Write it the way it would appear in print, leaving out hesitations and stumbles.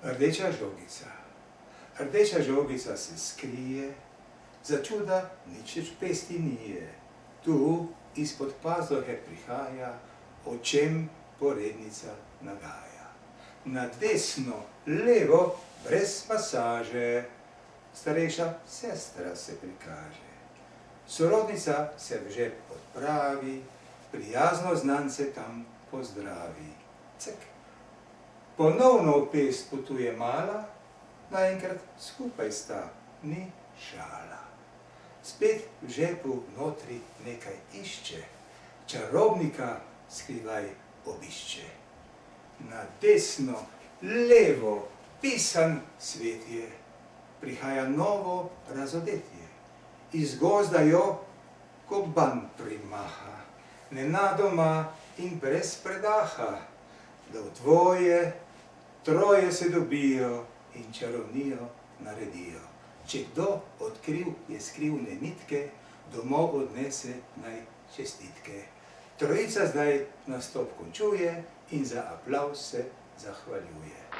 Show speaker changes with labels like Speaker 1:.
Speaker 1: Rdeča žogica. Rdeča žogica se skrije, za čuda nič več pesti nije. Tu izpod pazuhe prihaja, očem porednica nagaja. Na desno, levo, brez masaže, starejša sestra se prikaže. Sorodnica se v žep odpravi, prijazno znance tam pozdravi. Cek. Ponovno v pest potuje mala, naenkrat skupaj sta, ni šala. Spet v žepu notri nekaj išče, čarobnika skrivaj obišče. Na desno, levo, pisan svet je, prihaja novo razodetje. Iz gozda jo koban primaha, nenadoma in brez predaha, da v dvoje, troje se dobijo in čarovnijo naredijo. Če kdo odkril je skrivne nitke, domov odnese naj čestitke. Trojica zdaj nastop končuje in za aplavz se zahvaljuje.